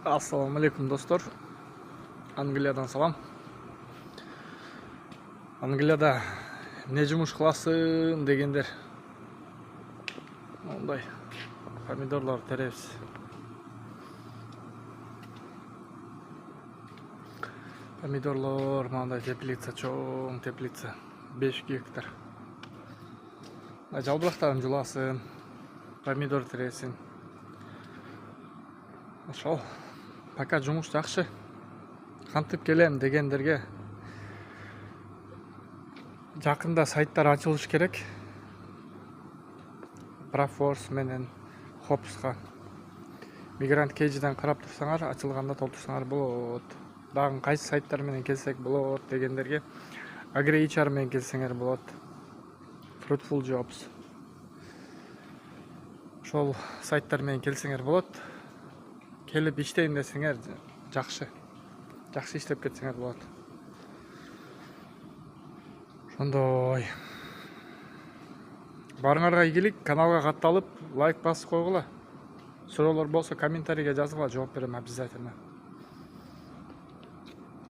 Assalamu alaikum dostlar. Angliyadan salam. Angliyada ne жумуш кыласың дегендер. Ондай помидорлар теребиз. Помидорлар мындай теплица, чоң теплица. 5 гектар. Жалбырактарын жуласын, помидор тересин. Ошол пока жумуш жакшы. Кантип келем дегендерге жакында сайттар ачылыш керек. Профорс менен Hops'ка мигрант кейжиден карап турсаңар, ачылганда толтурсаңар болот. Дагы кайсы сайттар менен келсек болот дегендерге AgriHR менен келсеңер болот. Fruitful Jobs. Ошол сайттар менен келсеңер болот. Келип иштейм десеңер жакшы. Жакшы иштеп кетсеңер болот. Ошондой. Барыңарга ийгилик, каналга катталып, лайк басып койгула. Суроолор болсо комментарийге жазгыла, жооп берем обязательно.